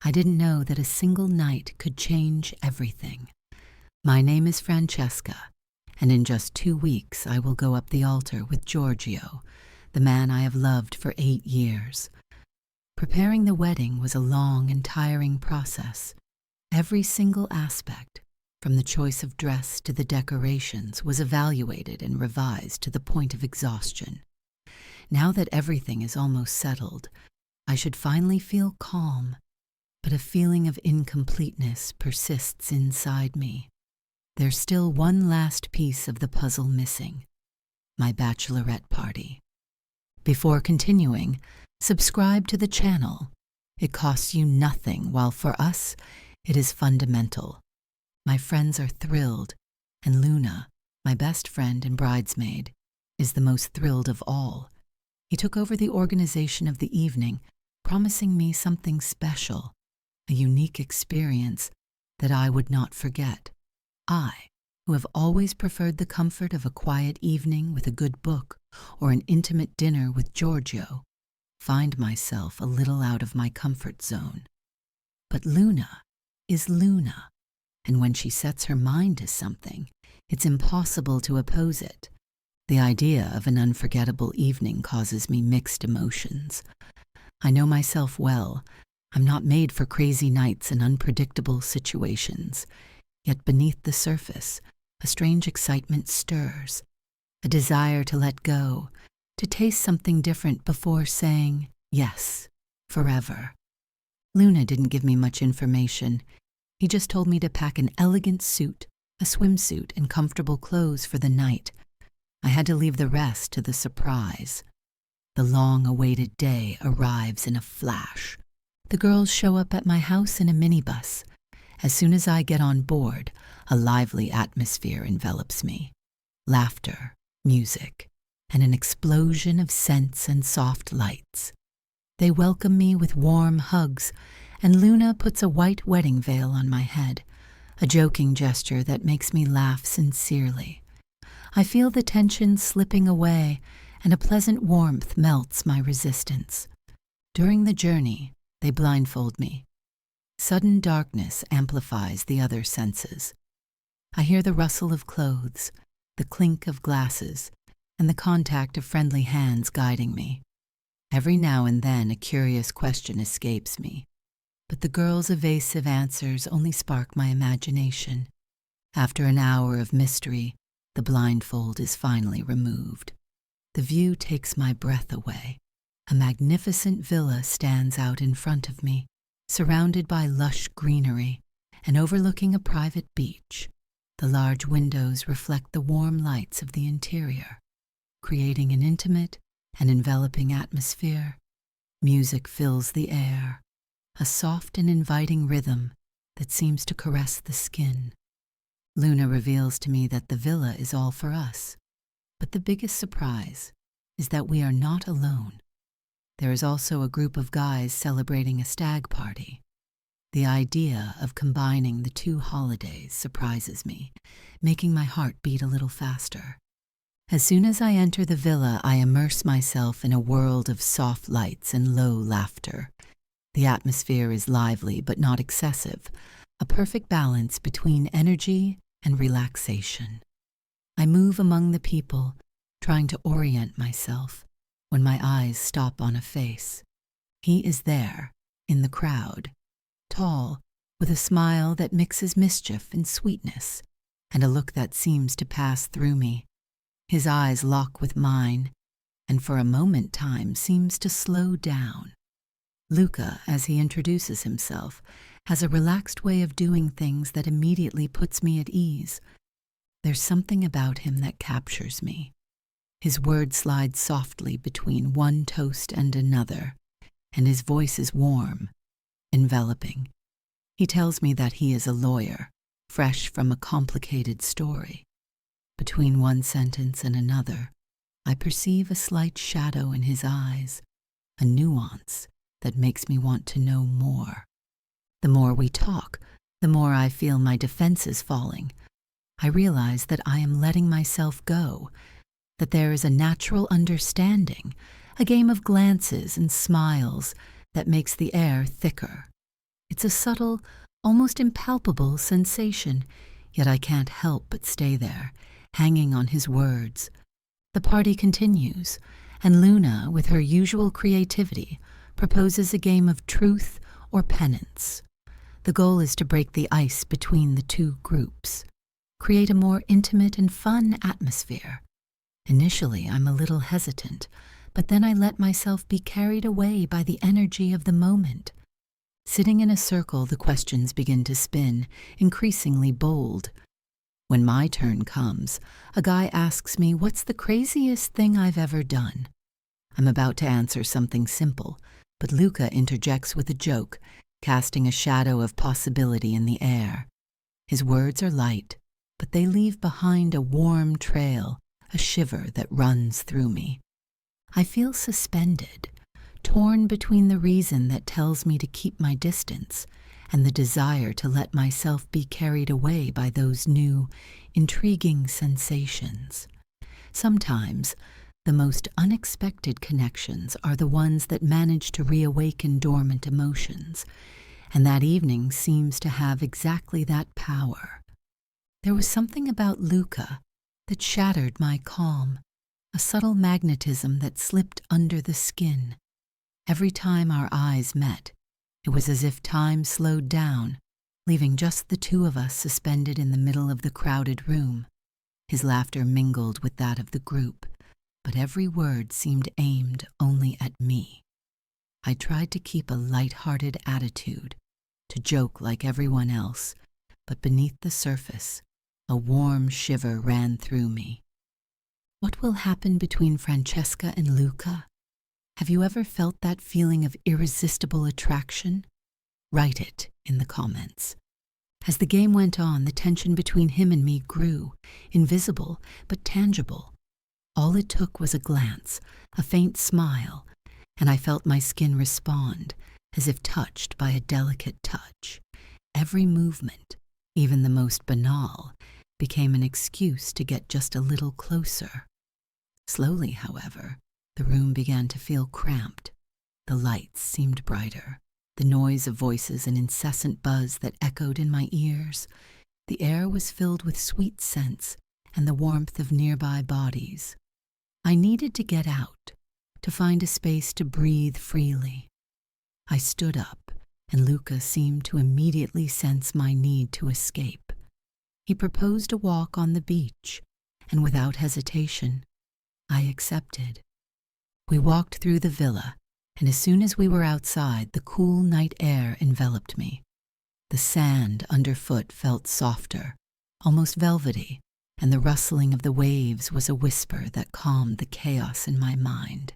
I didn't know that a single night could change everything. My name is Francesca, and in just 2 weeks I will go up the altar with Giorgio, the man I have loved for 8 years. Preparing the wedding was a long and tiring process. Every single aspect, from the choice of dress to the decorations, was evaluated and revised to the point of exhaustion. Now that everything is almost settled, I should finally feel calm, but a feeling of incompleteness persists inside me. There's still one last piece of the puzzle missing: my bachelorette party. Before continuing, subscribe to the channel. It costs you nothing, while for us, it is fundamental. My friends are thrilled, and Luna, my best friend and bridesmaid, is the most thrilled of all. He took over the organization of the evening, promising me something special, a unique experience that I would not forget. I, who have always preferred the comfort of a quiet evening with a good book or an intimate dinner with Giorgio, find myself a little out of my comfort zone. But Luna is Luna, and when she sets her mind to something, it's impossible to oppose it. The idea of an unforgettable evening causes me mixed emotions. I know myself well. I'm not made for crazy nights and unpredictable situations. Yet beneath the surface, a strange excitement stirs, a desire to let go, to taste something different before saying yes, forever. Luna didn't give me much information. He just told me to pack an elegant suit, a swimsuit, and comfortable clothes for the night. I had to leave the rest to the surprise. The long-awaited day arrives in a flash. The girls show up at my house in a minibus. As soon as I get on board, a lively atmosphere envelops me. Laughter, music, and an explosion of scents and soft lights. They welcome me with warm hugs, and Luna puts a white wedding veil on my head, a joking gesture that makes me laugh sincerely. I feel the tension slipping away, and a pleasant warmth melts my resistance. During the journey, they blindfold me. Sudden darkness amplifies the other senses. I hear the rustle of clothes, the clink of glasses, and the contact of friendly hands guiding me. Every now and then a curious question escapes me, but the girls' evasive answers only spark my imagination. After an hour of mystery, the blindfold is finally removed. The view takes my breath away. A magnificent villa stands out in front of me, surrounded by lush greenery and overlooking a private beach. The large windows reflect the warm lights of the interior, creating an intimate and enveloping atmosphere. Music fills the air, a soft and inviting rhythm that seems to caress the skin. Luna reveals to me that the villa is all for us, but the biggest surprise is that we are not alone. There is also a group of guys celebrating a stag party. The idea of combining the 2 holidays surprises me, making my heart beat a little faster. As soon as I enter the villa, I immerse myself in a world of soft lights and low laughter. The atmosphere is lively but not excessive, a perfect balance between energy and relaxation. I move among the people, trying to orient myself, when my eyes stop on a face. He is there, in the crowd, tall, with a smile that mixes mischief and sweetness, and a look that seems to pass through me. His eyes lock with mine, and for a moment time seems to slow down. Luca, as he introduces himself, has a relaxed way of doing things that immediately puts me at ease. There's something about him that captures me. His words slide softly between one toast and another, and his voice is warm, enveloping. He tells me that he is a lawyer, fresh from a complicated story. Between one sentence and another, I perceive a slight shadow in his eyes, a nuance that makes me want to know more. The more we talk, the more I feel my defenses falling. I realize that I am letting myself go, that there is a natural understanding, a game of glances and smiles that makes the air thicker. It's a subtle, almost impalpable sensation, yet I can't help but stay there, hanging on his words. The party continues, and Luna, with her usual creativity, proposes a game of truth or penance. The goal is to break the ice between the two groups, create a more intimate and fun atmosphere. Initially, I'm a little hesitant, but then I let myself be carried away by the energy of the moment. Sitting in a circle, the questions begin to spin, increasingly bold. When my turn comes, a guy asks me what's the craziest thing I've ever done. I'm about to answer something simple, but Luca interjects with a joke, casting a shadow of possibility in the air. His words are light, but they leave behind a warm trail, a shiver that runs through me. I feel suspended, torn between the reason that tells me to keep my distance and the desire to let myself be carried away by those new, intriguing sensations. Sometimes, the most unexpected connections are the ones that manage to reawaken dormant emotions, and that evening seems to have exactly that power. There was something about Luca that shattered my calm, a subtle magnetism that slipped under the skin. Every time our eyes met, it was as if time slowed down, leaving just the two of us suspended in the middle of the crowded room. His laughter mingled with that of the group, but every word seemed aimed only at me. I tried to keep a light-hearted attitude, to joke like everyone else, but beneath the surface, a warm shiver ran through me. What will happen between Francesca and Luca? Have you ever felt that feeling of irresistible attraction? Write it in the comments. As the game went on, the tension between him and me grew, invisible but tangible. All it took was a glance, a faint smile, and I felt my skin respond, as if touched by a delicate touch. Every movement, even the most banal, became an excuse to get just a little closer. Slowly, however, the room began to feel cramped. The lights seemed brighter, the noise of voices an incessant buzz that echoed in my ears. The air was filled with sweet scents and the warmth of nearby bodies. I needed to get out, to find a space to breathe freely. I stood up, and Luca seemed to immediately sense my need to escape. He proposed a walk on the beach, and without hesitation, I accepted. We walked through the villa, and as soon as we were outside, the cool night air enveloped me. The sand underfoot felt softer, almost velvety, and the rustling of the waves was a whisper that calmed the chaos in my mind.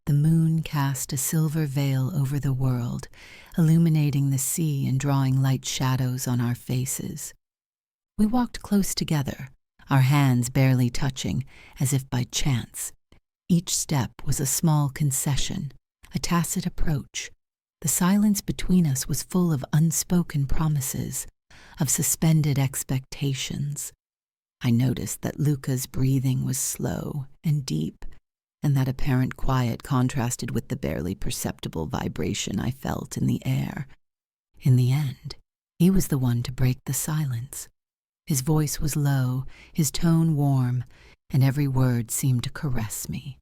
The moon cast a silver veil over the world, illuminating the sea and drawing light shadows on our faces. We walked close together, our hands barely touching, as if by chance. Each step was a small concession, a tacit approach. The silence between us was full of unspoken promises, of suspended expectations. I noticed that Luca's breathing was slow and deep, and that apparent quiet contrasted with the barely perceptible vibration I felt in the air. In the end, he was the one to break the silence. His voice was low, his tone warm, and every word seemed to caress me.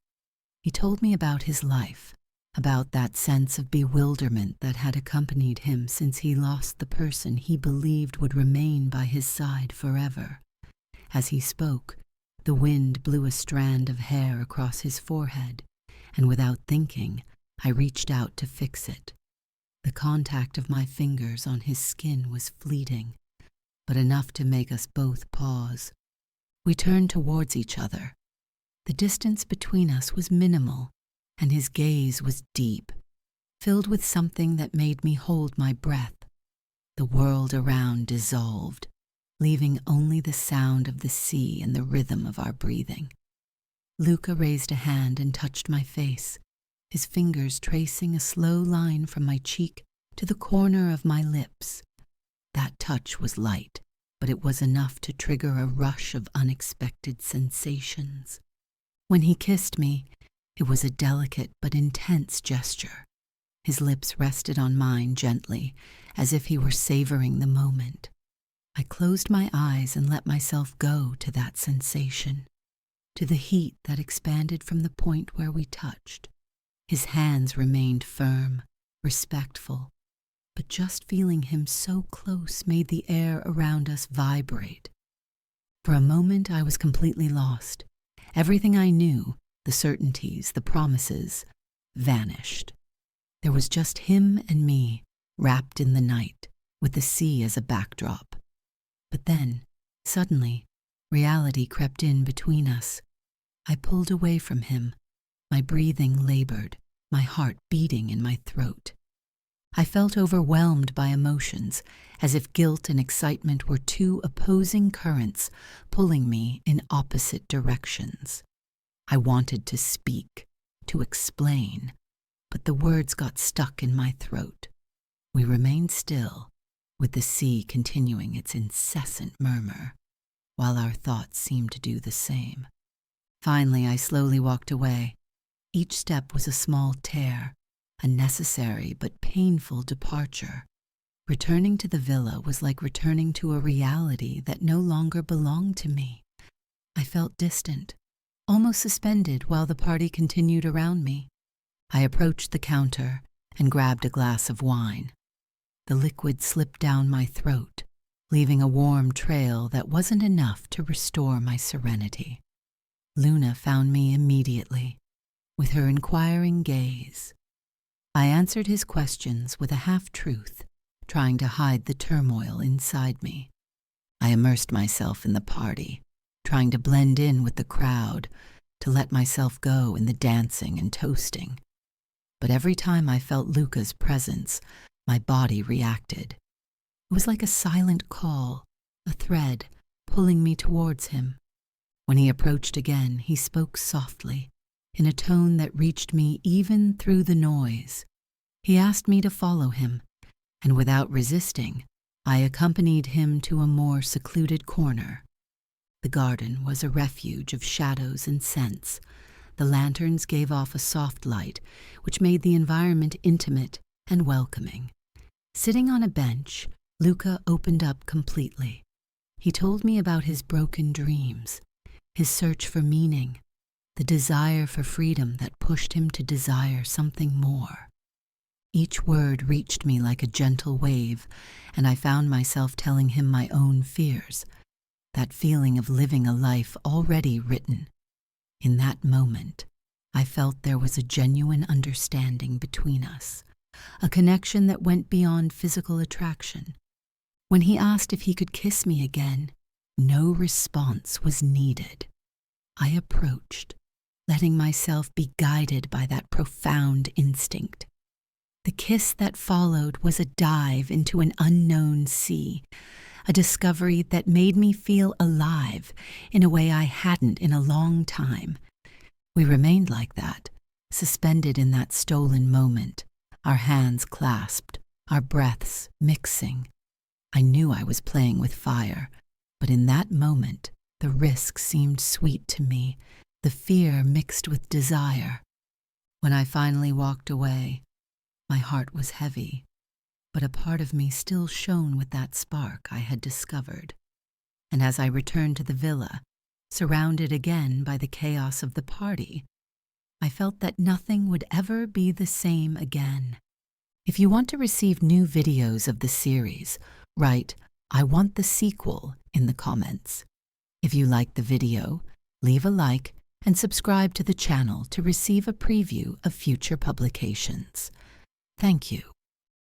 He told me about his life, about that sense of bewilderment that had accompanied him since he lost the person he believed would remain by his side forever. As he spoke, the wind blew a strand of hair across his forehead, and without thinking, I reached out to fix it. The contact of my fingers on his skin was fleeting, but enough to make us both pause. We turned towards each other. The distance between us was minimal, and his gaze was deep, filled with something that made me hold my breath. The world around dissolved, leaving only the sound of the sea and the rhythm of our breathing. Luca raised a hand and touched my face, his fingers tracing a slow line from my cheek to the corner of my lips. That touch was light, but it was enough to trigger a rush of unexpected sensations. When he kissed me, it was a delicate but intense gesture. His lips rested on mine gently, as if he were savoring the moment. I closed my eyes and let myself go to that sensation, to the heat that expanded from the point where we touched. His hands remained firm, respectful, but just feeling him so close made the air around us vibrate. For a moment I was completely lost. Everything I knew, the certainties, the promises, vanished. There was just him and me, wrapped in the night, with the sea as a backdrop. But then, suddenly, reality crept in between us. I pulled away from him, my breathing labored, my heart beating in my throat. I felt overwhelmed by emotions, as if guilt and excitement were two opposing currents pulling me in opposite directions. I wanted to speak, to explain, but the words got stuck in my throat. We remained still, with the sea continuing its incessant murmur, while our thoughts seemed to do the same. Finally, I slowly walked away. Each step was a small tear, a necessary but painful departure. Returning to the villa was like returning to a reality that no longer belonged to me. I felt distant, almost suspended while the party continued around me. I approached the counter and grabbed a glass of wine. The liquid slipped down my throat, leaving a warm trail that wasn't enough to restore my serenity. Luna found me immediately, with her inquiring gaze. I answered his questions with a half-truth, trying to hide the turmoil inside me. I immersed myself in the party, trying to blend in with the crowd, to let myself go in the dancing and toasting. But every time I felt Luca's presence, my body reacted. It was like a silent call, a thread pulling me towards him. When he approached again, he spoke softly, in a tone that reached me even through the noise. He asked me to follow him, and without resisting, I accompanied him to a more secluded corner. The garden was a refuge of shadows and scents. The lanterns gave off a soft light, which made the environment intimate and welcoming. Sitting on a bench, Luca opened up completely. He told me about his broken dreams, his search for meaning, the desire for freedom that pushed him to desire something more. Each word reached me like a gentle wave, and I found myself telling him my own fears, that feeling of living a life already written. In that moment, I felt there was a genuine understanding between us, a connection that went beyond physical attraction. When he asked if he could kiss me again, no response was needed. I approached, letting myself be guided by that profound instinct. The kiss that followed was a dive into an unknown sea, a discovery that made me feel alive in a way I hadn't in a long time. We remained like that, suspended in that stolen moment, our hands clasped, our breaths mixing. I knew I was playing with fire, but in that moment, the risk seemed sweet to me, the fear mixed with desire. When I finally walked away, my heart was heavy, but a part of me still shone with that spark I had discovered. And as I returned to the villa, surrounded again by the chaos of the party, I felt that nothing would ever be the same again. If you want to receive new videos of the series, write, "I want the sequel" in the comments. If you liked the video, leave a like and subscribe to the channel to receive a preview of future publications. Thank you.